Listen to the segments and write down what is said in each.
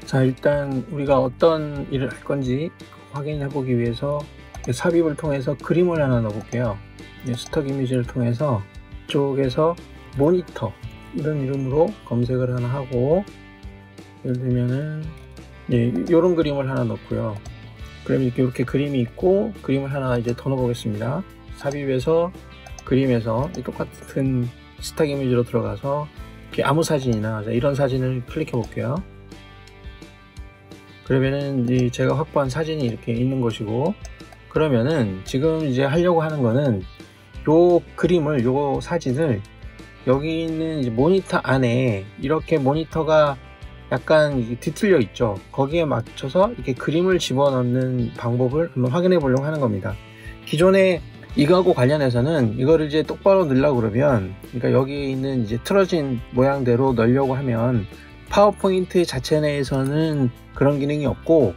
자, 일단 우리가 어떤 일을 할 건지 확인해 보기 위해서 삽입을 통해서 그림을 하나 넣어 볼게요. 스톡 이미지를 통해서 이쪽에서 모니터 이런 이름으로 검색을 하나 하고, 예를 들면은 이런 그림을 하나 넣고요. 그럼 이렇게 그림이 있고, 그림을 하나 이제 더 넣어 보겠습니다. 삽입에서 그림에서 똑같은 스톡 이미지로 들어가서 이렇게 아무 사진이나 이런 사진을 클릭해 볼게요. 그러면은 제가 확보한 사진이 이렇게 있는 것이고, 그러면은 지금 이제 하려고 하는 거는 요 그림을, 요 사진을 여기 있는 이제 모니터 안에 이렇게 모니터가 약간 뒤틀려 있죠. 거기에 맞춰서 이렇게 그림을 집어넣는 방법을 한번 확인해 보려고 하는 겁니다. 기존에 이거하고 관련해서는 이거를 이제 똑바로 넣으려고 그러면, 그러니까 여기 있는 이제 틀어진 모양대로 넣으려고 하면 파워포인트 자체 내에서는 그런 기능이 없고,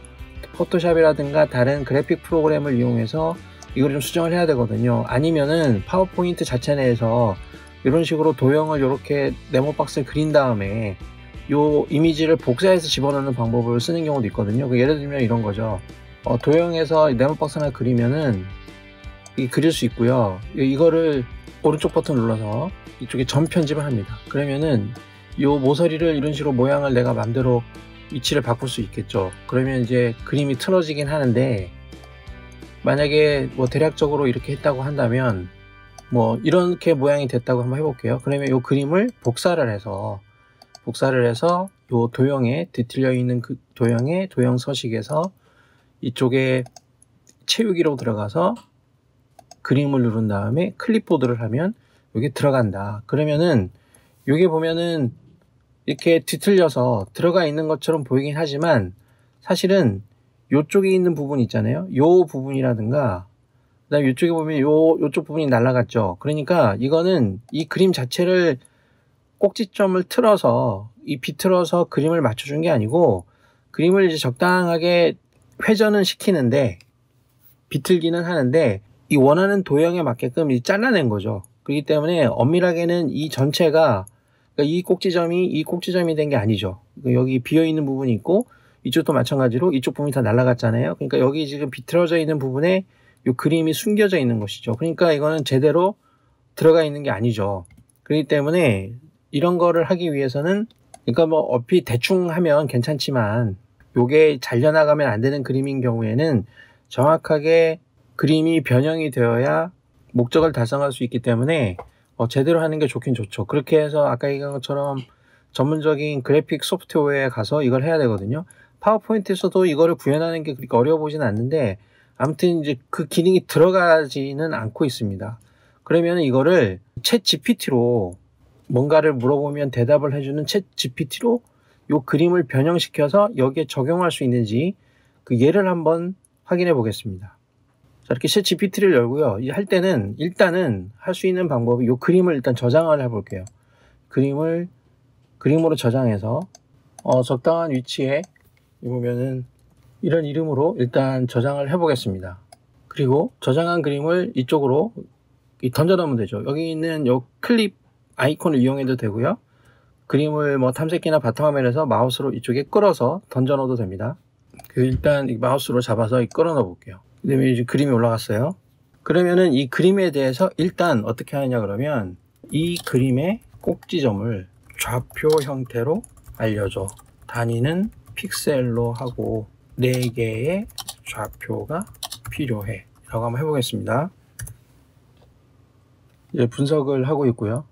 포토샵이라든가 다른 그래픽 프로그램을 이용해서 이걸 좀 수정을 해야 되거든요. 아니면은 파워포인트 자체 내에서 이런 식으로 도형을 이렇게 네모박스에 그린 다음에 요 이미지를 복사해서 집어넣는 방법을 쓰는 경우도 있거든요. 예를 들면 이런 거죠. 도형에서 네모박스 하나 그리면은 그릴 수 있고요. 이거를 오른쪽 버튼 눌러서 이쪽에 전 편집을 합니다. 그러면은 요 모서리를 이런 식으로 모양을 내가 맘대로 위치를 바꿀 수 있겠죠. 그러면 이제 그림이 틀어지긴 하는데, 만약에 뭐 대략적으로 이렇게 했다고 한다면 뭐 이렇게 모양이 됐다고 한번 해볼게요. 그러면 요 그림을 복사를 해서 요 도형에 뒤틀려 있는 그 도형의 도형 서식에서 이쪽에 채우기로 들어가서 그림을 누른 다음에 클립보드를 하면 여기 들어간다. 그러면은 여기 보면은 이렇게 뒤틀려서 들어가 있는 것처럼 보이긴 하지만, 사실은 요쪽에 있는 부분 있잖아요. 요 부분이라든가, 그 다음에 요쪽에 보면 요쪽 부분이 날아갔죠. 그러니까 이거는 이 그림 자체를 꼭지점을 틀어서 비틀어서 그림을 맞춰준 게 아니고, 그림을 이제 적당하게 회전은 시키는데, 비틀기는 하는데 이 원하는 도형에 맞게끔 잘라낸 거죠. 그렇기 때문에 엄밀하게는 이 전체가, 그러니까 이 꼭지점이 된 게 아니죠. 그러니까 여기 비어있는 부분이 있고, 이쪽도 마찬가지로 이쪽 부분이 다 날아갔잖아요. 그러니까 여기 지금 비틀어져 있는 부분에 이 그림이 숨겨져 있는 것이죠. 그러니까 이거는 제대로 들어가 있는 게 아니죠. 그렇기 때문에 이런 거를 하기 위해서는, 그러니까 뭐 어피 대충 하면 괜찮지만 요게 잘려나가면 안 되는 그림인 경우에는 정확하게 그림이 변형이 되어야 목적을 달성할 수 있기 때문에 제대로 하는 게 좋긴 좋죠. 그렇게 해서 아까 얘기한 것처럼 전문적인 그래픽 소프트웨어에 가서 이걸 해야 되거든요. 파워포인트에서도 이거를 구현하는 게 그렇게 어려워 보진 않는데, 아무튼 이제 그 기능이 들어가지는 않고 있습니다. 그러면 이거를 챗 GPT로 뭔가를 물어보면 대답을 해주는 챗 GPT로 요 그림을 변형시켜서 여기에 적용할 수 있는지 그 예를 한번 확인해 보겠습니다. 자, 이렇게 챗 GPT를 열고요. 할 때는 일단은 할 수 있는 방법이 요 그림을 일단 저장을 해 볼게요. 그림으로 저장해서 적당한 위치에 보면은 이런 이름으로 일단 저장을 해 보겠습니다. 그리고 저장한 그림을 이쪽으로 던져 넣으면 되죠. 여기 있는 요 클립 아이콘을 이용해도 되고요. 그림을 뭐 탐색기나 바탕화면에서 마우스로 이쪽에 끌어서 던져 넣어도 됩니다. 일단 이 마우스로 잡아서 끌어 넣어 볼게요. 그 다음에 이제 그림이 올라갔어요. 그러면은 이 그림에 대해서 일단 어떻게 하느냐 그러면, 이 그림의 꼭지점을 좌표 형태로 알려줘. 단위는 픽셀로 하고 4개의 좌표가 필요해 라고 한번 해보겠습니다. 이제 분석을 하고 있고요.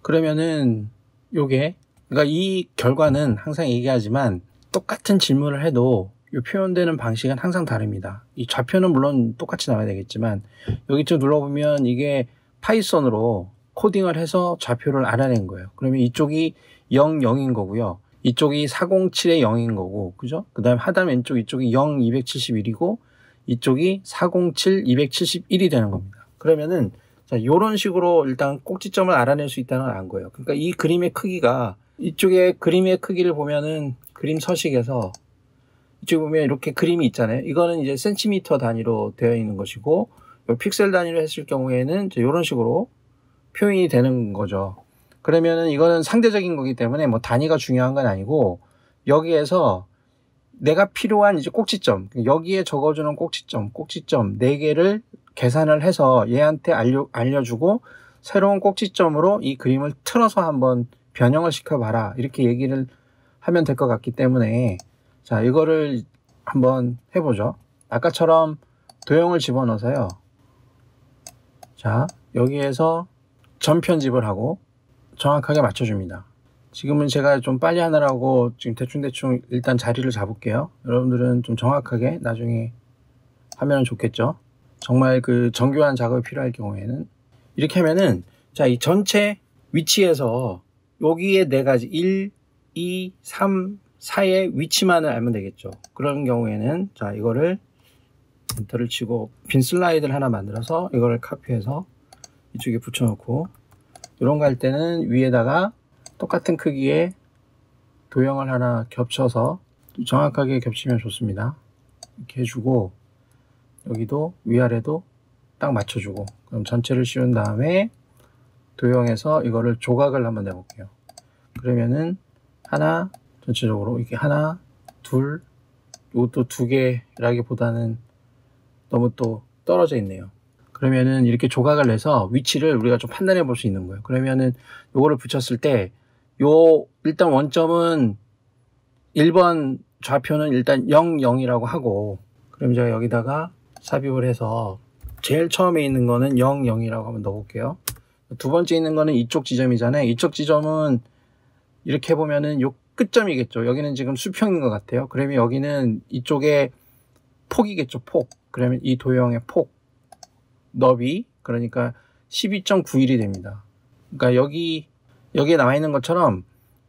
그러면은 요게, 그러니까 이 결과는 항상 얘기하지만 똑같은 질문을 해도 이 표현되는 방식은 항상 다릅니다. 이 좌표는 물론 똑같이 나와야 되겠지만, 여기 좀 눌러보면 이게 파이썬으로 코딩을 해서 좌표를 알아낸 거예요. 그러면 이쪽이 0, 0인 거고요. 이쪽이 407에 0인 거고, 그죠? 그 다음에 하단 왼쪽 이쪽이 0, 271이고, 이쪽이 407, 271이 되는 겁니다. 그러면은, 자, 요런 식으로 일단 꼭지점을 알아낼 수 있다는 걸 안 거예요. 그러니까 이 그림의 크기가, 이쪽에 그림의 크기를 보면은 그림 서식에서 이쪽에 보면 이렇게 그림이 있잖아요. 이거는 이제 센티미터 단위로 되어 있는 것이고, 픽셀 단위로 했을 경우에는 이제 이런 식으로 표현이 되는 거죠. 그러면은 이거는 상대적인 거기 때문에 뭐 단위가 중요한 건 아니고, 여기에서 내가 필요한 이제 꼭지점, 여기에 적어주는 꼭지점 4개를 계산을 해서 얘한테 알려주고, 새로운 꼭지점으로 이 그림을 틀어서 한번 변형을 시켜봐라, 이렇게 얘기를 하면 될 것 같기 때문에, 자, 이거를 한번 해보죠. 아까처럼 도형을 집어넣어서요. 자, 여기에서 점 편집을 하고 정확하게 맞춰줍니다. 지금은 제가 좀 빨리 하느라고 지금 대충대충 일단 자리를 잡을게요. 여러분들은 좀 정확하게 나중에 하면 좋겠죠. 정말 그 정교한 작업이 필요할 경우에는 이렇게 하면은, 자, 이 전체 위치에서 여기에 4가지 1, 2, 3, 4의 위치만을 알면 되겠죠. 그런 경우에는 자, 이거를 엔터를 치고 빈 슬라이드를 하나 만들어서 이거를 카피해서 이쪽에 붙여놓고, 이런 거 할 때는 위에다가 똑같은 크기의 도형을 하나 겹쳐서 정확하게 겹치면 좋습니다. 이렇게 해주고, 여기도 위아래도 딱 맞춰주고, 그럼 전체를 씌운 다음에 도형에서 이거를 조각을 한번 내볼게요. 그러면은 하나, 전체적으로 이렇게 하나, 둘, 이것도 2개라기보다는 너무 또 떨어져 있네요. 그러면은 이렇게 조각을 내서 위치를 우리가 좀 판단해 볼 수 있는 거예요. 그러면은 요거를 붙였을 때, 일단 원점은 1번 좌표는 일단 0, 0이라고 하고, 그럼 제가 여기다가 삽입을 해서 제일 처음에 있는 거는 0, 0이라고 한번 넣어볼게요. 두 번째 있는 거는 이쪽 지점이잖아요. 이쪽 지점은 이렇게 해보면은 요 끝점이겠죠. 여기는 지금 수평인 것 같아요. 그러면 여기는 이쪽에 폭이겠죠. 폭. 그러면 이 도형의 폭, 너비, 그러니까 12.91이 됩니다. 그러니까 여기에 나와 있는 것처럼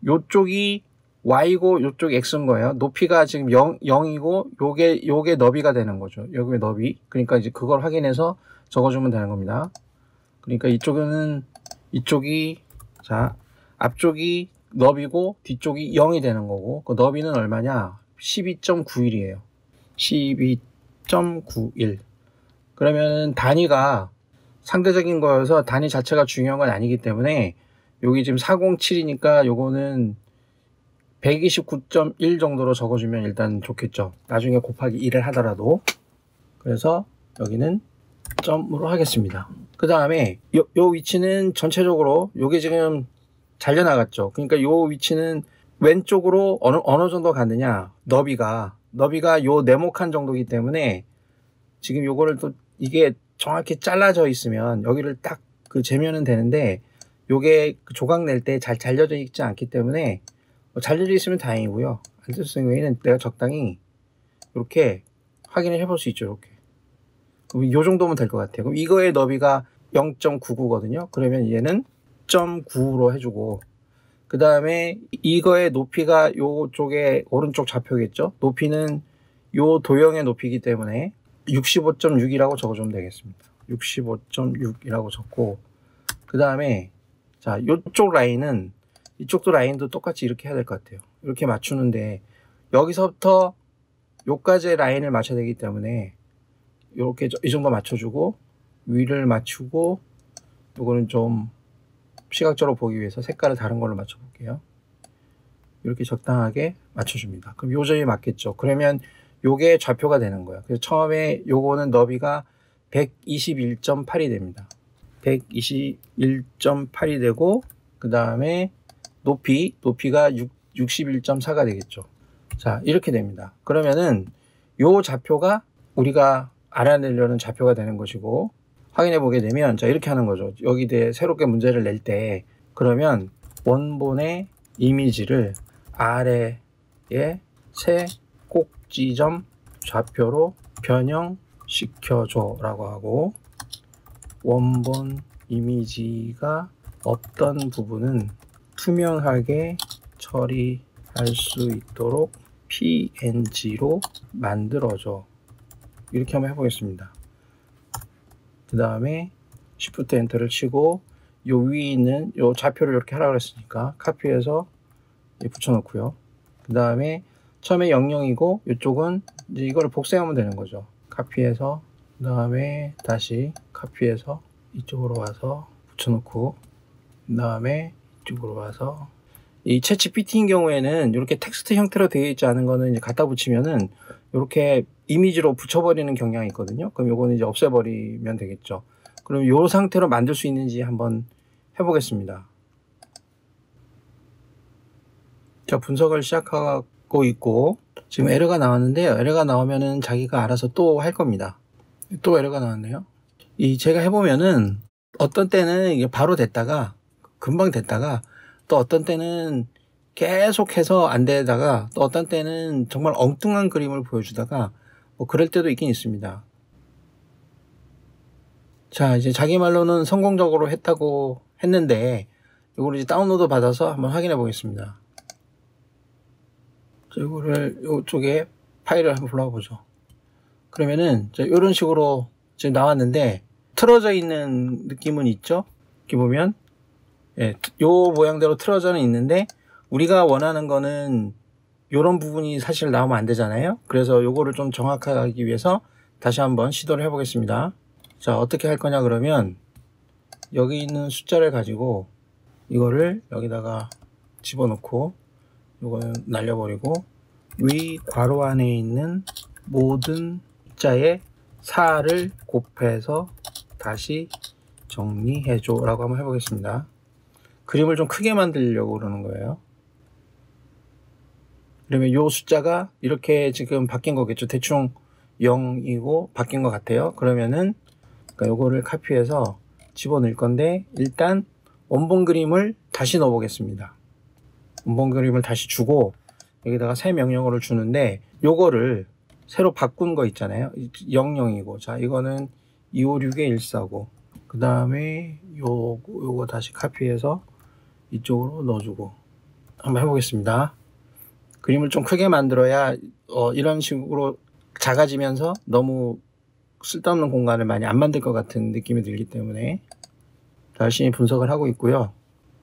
요쪽이 y고 요쪽이 x인 거예요. 높이가 지금 0이고 요게 너비가 되는 거죠. 여기의 너비. 그러니까 이제 그걸 확인해서 적어주면 되는 겁니다. 그러니까 이쪽이 자, 앞쪽이 너비고 뒤쪽이 0이 되는 거고, 그 너비는 얼마냐? 12.91이에요. 12.91. 그러면 단위가 상대적인 거여서 단위 자체가 중요한 건 아니기 때문에, 여기 지금 407이니까 요거는 129.1 정도로 적어주면 일단 좋겠죠. 나중에 곱하기 1을 하더라도. 그래서 여기는 점으로 하겠습니다. 그 다음에 요 위치는 전체적으로 요게 지금 잘려나갔죠. 그러니까 요 위치는 왼쪽으로 어느 정도 갔느냐, 너비가 요 네모칸 정도이기 때문에, 지금 요거를 또 이게 정확히 잘라져 있으면 여기를 딱 그 재면은 되는데, 요게 그 조각 낼 때 잘 잘려져 있지 않기 때문에, 잘려져 있으면 다행이고요. 안 잘려져 있는 경우에는 내가 적당히 이렇게 확인을 해볼 수 있죠. 이렇게. 그럼 요 정도면 될 것 같아요. 그럼 이거의 너비가 0.99거든요. 그러면 얘는 0.9로 해주고, 그 다음에 이거의 높이가 요쪽에 오른쪽 좌표겠죠. 높이는 요 도형의 높이이기 때문에 65.6이라고 적어주면 되겠습니다. 65.6이라고 적고, 그 다음에 자, 요쪽 라인은 이쪽도 라인도 똑같이 이렇게 해야 될 것 같아요. 이렇게 맞추는데, 여기서부터 요까지의 라인을 맞춰야 되기 때문에 이렇게 이 정도 맞춰주고, 위를 맞추고, 요거는 좀 시각적으로 보기 위해서 색깔을 다른 걸로 맞춰볼게요. 이렇게 적당하게 맞춰줍니다. 그럼 요 점이 맞겠죠. 그러면 요게 좌표가 되는 거예요. 그래서 처음에 요거는 너비가 121.8이 됩니다. 121.8이 되고, 그 다음에 높이가 61.4가 되겠죠. 자, 이렇게 됩니다. 그러면은 요 좌표가 우리가 알아내려는 좌표가 되는 것이고, 확인해 보게 되면, 자, 이렇게 하는 거죠. 여기에 새롭게 문제를 낼 때, 그러면 원본의 이미지를 아래에 새 꼭지점 좌표로 변형시켜줘 라고 하고, 원본 이미지가 없던 부분은 투명하게 처리할 수 있도록 PNG로 만들어줘. 이렇게 한번 해보겠습니다. 그 다음에 Shift 엔터를 치고, 요 위에 있는 요 좌표를 이렇게 하라고 했으니까 카피해서 붙여놓고요. 그 다음에 처음에 00이고 이쪽은 이제 이거를 복사하면 되는 거죠. 카피해서, 그 다음에 다시 카피해서 이쪽으로 와서 붙여놓고, 그 다음에 이쪽으로 와서 이 챗GPT인 경우에는 이렇게 텍스트 형태로 되어 있지 않은 거는 이제 갖다 붙이면은 이렇게 이미지로 붙여버리는 경향이 있거든요. 그럼 요거는 이제 없애버리면 되겠죠. 그럼 요 상태로 만들 수 있는지 한번 해보겠습니다. 자, 분석을 시작하고 있고 지금 에러가 나왔는데요. 에러가 나오면은 자기가 알아서 또 할 겁니다. 또 에러가 나왔네요. 제가 해보면은 어떤 때는 이게 바로 됐다가 금방 됐다가 또 어떤 때는 계속해서 안 되다가 또 어떤 때는 정말 엉뚱한 그림을 보여주다가 뭐 그럴 때도 있긴 있습니다. 자, 이제 자기 말로는 성공적으로 했다고 했는데 이거를 이제 다운로드 받아서 한번 확인해 보겠습니다. 이거를 이쪽에 파일을 한번 불러와 보죠. 그러면은 이런 식으로 지금 나왔는데 틀어져 있는 느낌은 있죠. 이렇게 보면 요 모양대로 틀어져는 있는데 우리가 원하는 거는 요런 부분이 사실 나오면 안 되잖아요. 그래서 요거를 좀 정확하게 하기 위해서 다시 한번 시도를 해 보겠습니다. 자, 어떻게 할 거냐 그러면 여기 있는 숫자를 가지고 이거를 여기다가 집어넣고 요거는 날려버리고 위 괄호 안에 있는 모든 숫자의 4를 곱해서 다시 정리해줘 라고 한번 해보겠습니다. 그림을 좀 크게 만들려고 그러는 거예요. 그러면 요 숫자가 이렇게 지금 바뀐 거겠죠. 대충 0이고 바뀐 것 같아요. 그러면은 요거를 카피해서 집어넣을 건데 일단 원본 그림을 다시 넣어 보겠습니다. 원본 그림을 다시 주고 여기다가 새 명령어를 주는데 요거를 새로 바꾼 거 있잖아요. 00이고 자 이거는 256에 149 그 다음에 요거 다시 카피해서 이쪽으로 넣어주고 한번 해보겠습니다. 그림을 좀 크게 만들어야 이런 식으로 작아지면서 너무 쓸데없는 공간을 많이 안 만들 것 같은 느낌이 들기 때문에 열심히 분석을 하고 있고요.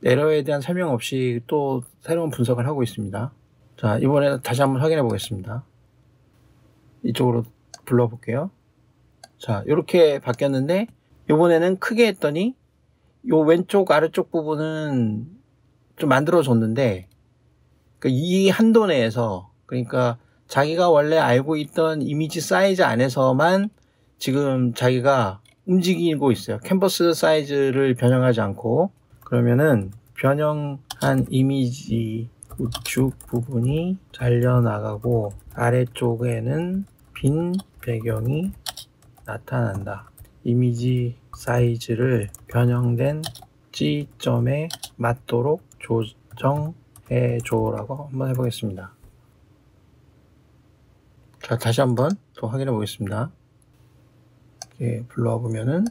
에러에 대한 설명 없이 또 새로운 분석을 하고 있습니다. 자, 이번에 다시 한번 확인해 보겠습니다. 이쪽으로 불러볼게요. 자, 이렇게 바뀌었는데 이번에는 크게 했더니 요 왼쪽 아래쪽 부분은 좀 만들어 줬는데 이 한도 내에서 그러니까 자기가 원래 알고 있던 이미지 사이즈 안에서만 지금 자기가 움직이고 있어요. 캔버스 사이즈를 변형하지 않고. 그러면은 변형한 이미지 우측 부분이 잘려나가고 아래쪽에는 빈 배경이 나타난다. 이미지 사이즈를 변형된 지점에 맞도록 조정해줘라고 한번 해보겠습니다. 자, 다시 한번 또 확인해 보겠습니다. 이렇게 불러와 보면은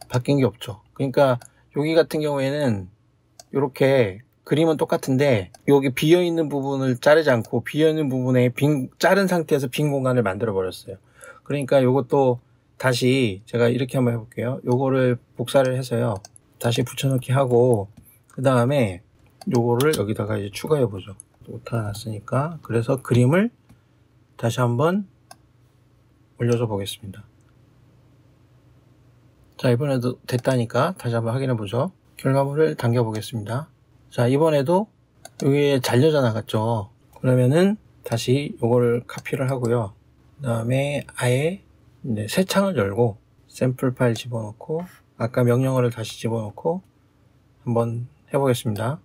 바뀐 게 없죠. 그러니까 여기 같은 경우에는 이렇게 그림은 똑같은데 여기 비어있는 부분을 자르지 않고 비어있는 부분에 자른 상태에서 빈 공간을 만들어 버렸어요. 그러니까 이것도 다시 제가 이렇게 한번 해볼게요. 요거를 복사를 해서요 다시 붙여넣기 하고 그 다음에 요거를 여기다가 이제 추가해 보죠. 오타 났으니까. 그래서 그림을 다시 한번 올려줘 보겠습니다. 자, 이번에도 됐다니까 다시 한번 확인해 보죠. 결과물을 당겨 보겠습니다. 자, 이번에도 여기에 잘려져 나갔죠. 그러면은 다시 요거를 카피를 하고요. 그 다음에 아예 이제 새 창을 열고 샘플 파일 집어넣고 아까 명령어를 다시 집어넣고 한번 해보겠습니다.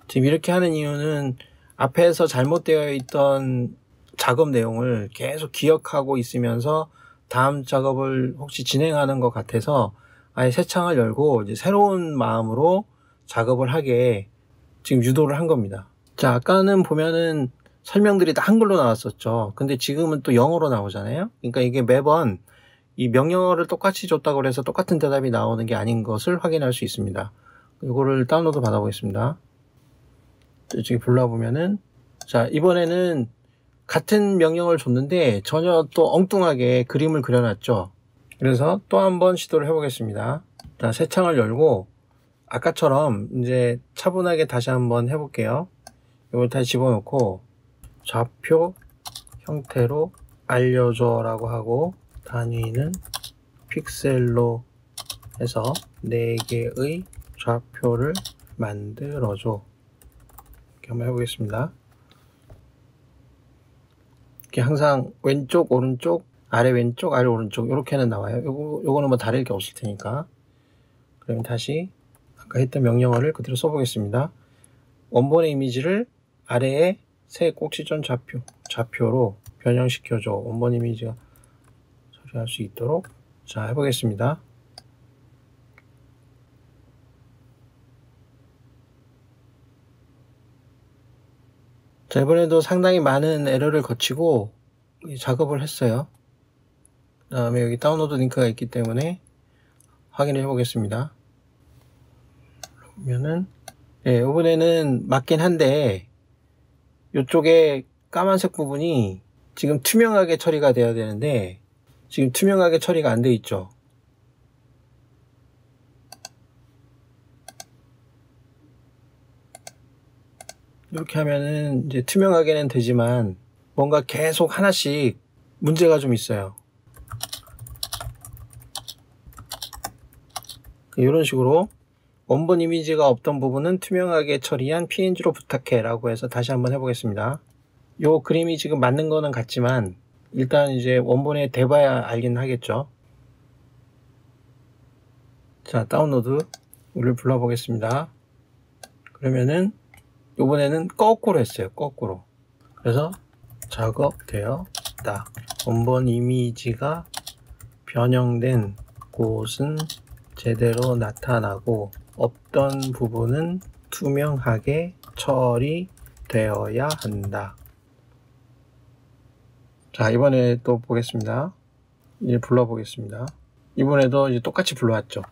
지금 이렇게 하는 이유는 앞에서 잘못되어 있던 작업 내용을 계속 기억하고 있으면서 다음 작업을 혹시 진행하는 것 같아서 아예 새 창을 열고 이제 새로운 마음으로 작업을 하게 지금 유도를 한 겁니다. 자, 아까는 보면은 설명들이 다 한글로 나왔었죠. 근데 지금은 또 영어로 나오잖아요. 그러니까 이게 매번 이 명령어를 똑같이 줬다고 해서 똑같은 대답이 나오는 게 아닌 것을 확인할 수 있습니다. 이거를 다운로드 받아보겠습니다. 이쪽에 불러보면은 자, 이번에는 같은 명령을 줬는데 전혀 또 엉뚱하게 그림을 그려놨죠. 그래서 또 한번 시도를 해보겠습니다. 자, 새 창을 열고 아까처럼 이제 차분하게 다시 한번 해볼게요. 이걸 다시 집어넣고 좌표 형태로 알려줘 라고 하고 단위는 픽셀로 해서 4개의 좌표를 만들어줘. 이렇게 한번 해보겠습니다. 이렇게 항상 왼쪽 오른쪽 아래 왼쪽 아래 오른쪽 이렇게는 나와요. 요거는 뭐 다를 게 없을 테니까. 그러면 다시 아까 했던 명령어를 그대로 써보겠습니다. 원본의 이미지를 아래에 세 꼭지점 좌표로 변형시켜줘. 원본 이미지가 처리할 수 있도록. 자, 해보겠습니다. 자, 이번에도 상당히 많은 에러를 거치고 작업을 했어요. 그 다음에 여기 다운로드 링크가 있기 때문에 확인을 해보겠습니다. 그러면은 네, 이번에는 맞긴 한데 이쪽에 까만색 부분이 지금 투명하게 처리가 돼야 되는데 지금 투명하게 처리가 안 돼 있죠. 이렇게 하면은 이제 투명하게는 되지만 뭔가 계속 하나씩 문제가 좀 있어요. 이런 식으로 원본 이미지가 없던 부분은 투명하게 처리한 PNG로 부탁해 라고 해서 다시 한번 해보겠습니다. 요 그림이 지금 맞는 거는 같지만 일단 이제 원본에 대봐야 알긴 하겠죠. 자, 다운로드를 불러보겠습니다. 그러면은 이번에는 거꾸로 했어요. 거꾸로. 그래서 작업되었다. 원본 이미지가 변형된 곳은 제대로 나타나고 없던 부분은 투명하게 처리되어야 한다. 자, 이번에 또 보겠습니다. 이제 불러보겠습니다. 이번에도 이제 똑같이 불러왔죠.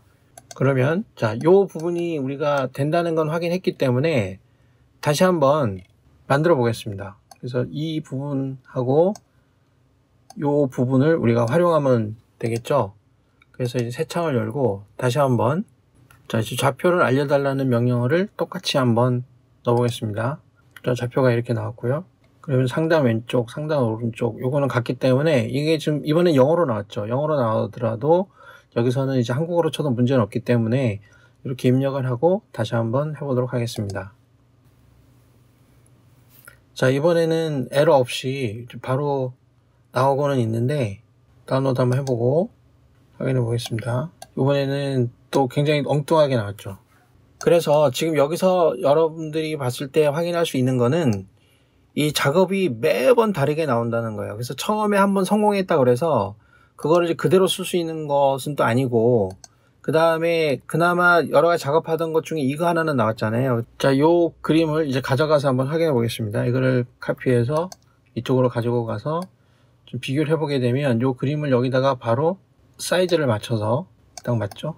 그러면 자, 요 부분이 우리가 된다는 건 확인했기 때문에 다시 한번 만들어 보겠습니다. 그래서 이 부분하고 요 부분을 우리가 활용하면 되겠죠. 그래서 이제 새 창을 열고 다시 한번 자, 이제 좌표를 알려달라는 명령어를 똑같이 한번 넣어보겠습니다. 자, 좌표가 이렇게 나왔고요. 그러면 상단 왼쪽, 상단 오른쪽 요거는 같기 때문에 이게 지금 이번에 영어로 나왔죠. 영어로 나오더라도 여기서는 이제 한국어로 쳐도 문제는 없기 때문에 이렇게 입력을 하고 다시 한번 해보도록 하겠습니다. 자, 이번에는 에러 없이 바로 나오고는 있는데 다운로드 한번 해보고 확인해 보겠습니다. 이번에는 또 굉장히 엉뚱하게 나왔죠. 그래서 지금 여기서 여러분들이 봤을 때 확인할 수 있는 거는 이 작업이 매번 다르게 나온다는 거예요. 그래서 처음에 한번 성공했다 그래서 그거를 이제 그대로 쓸 수 있는 것은 또 아니고 그 다음에 그나마 여러 가지 작업하던 것 중에 이거 하나는 나왔잖아요. 자, 요 그림을 이제 가져가서 한번 확인해 보겠습니다. 이거를 카피해서 이쪽으로 가지고 가서 좀 비교를 해보게 되면 요 그림을 여기다가 바로 사이즈를 맞춰서 딱 맞죠?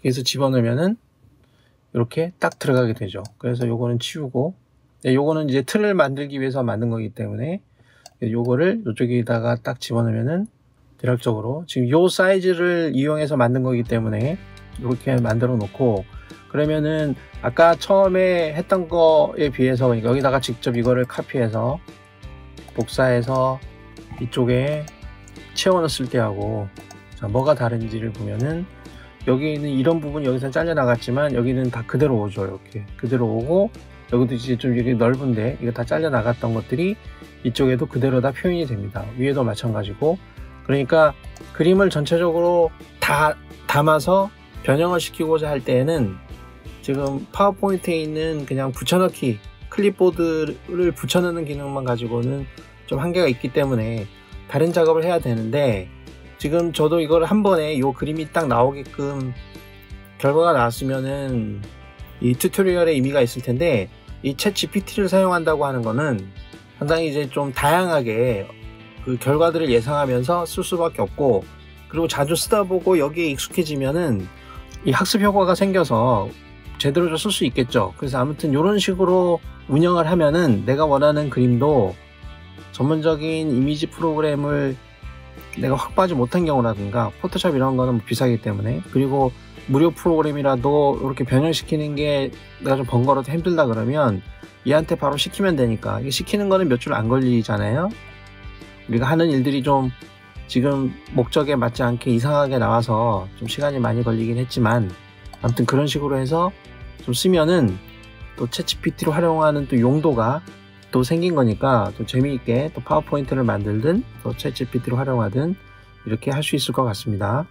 그래서 집어넣으면은 이렇게 딱 들어가게 되죠. 그래서 요거는 치우고 요거는 이제 틀을 만들기 위해서 만든 거기 때문에 요거를 이쪽에다가 딱 집어넣으면은 대략적으로 지금 요 사이즈를 이용해서 만든 거기 때문에 이렇게 만들어 놓고 그러면은 아까 처음에 했던 거에 비해서 그러니까 여기다가 직접 이거를 카피해서 복사해서 이쪽에 채워 넣었을 때하고 자, 뭐가 다른지를 보면은 여기는 이런 부분이 여기서 잘려 나갔지만 여기는 다 그대로 오죠. 이렇게 그대로 오고 여기도 이제 좀 이렇게 넓은데 이거 다 잘려 나갔던 것들이 이쪽에도 그대로 다 표현이 됩니다. 위에도 마찬가지고 그러니까 그림을 전체적으로 다 담아서 변형을 시키고자 할 때에는 지금 파워포인트에 있는 그냥 붙여넣기 클립보드를 붙여넣는 기능만 가지고는 좀 한계가 있기 때문에 다른 작업을 해야 되는데 지금 저도 이걸 한 번에 이 그림이 딱 나오게끔 결과가 나왔으면은 이 튜토리얼에 의미가 있을 텐데 이 챗 GPT를 사용한다고 하는 거는 상당히 이제 좀 다양하게 그 결과들을 예상하면서 쓸 수밖에 없고 그리고 자주 쓰다 보고 여기에 익숙해지면은 이 학습 효과가 생겨서 제대로 좀 쓸 수 있겠죠. 그래서 아무튼 이런 식으로 운영을 하면은 내가 원하는 그림도 전문적인 이미지 프로그램을 내가 확보하지 못한 경우라든가 포토샵 이런 거는 비싸기 때문에 그리고 무료 프로그램이라도 이렇게 변형시키는 게 내가 좀 번거로워서 힘들다 그러면 얘한테 바로 시키면 되니까 이게 시키는 거는 몇 줄 안 걸리잖아요. 우리가 하는 일들이 좀 지금 목적에 맞지 않게 이상하게 나와서 좀 시간이 많이 걸리긴 했지만 아무튼 그런 식으로 해서 좀 쓰면은 또 챗GPT로 활용하는 또 용도가 또 생긴 거니까 또 재미있게 또 파워포인트를 만들든 또 챗GPT로 활용하든 이렇게 할 수 있을 것 같습니다.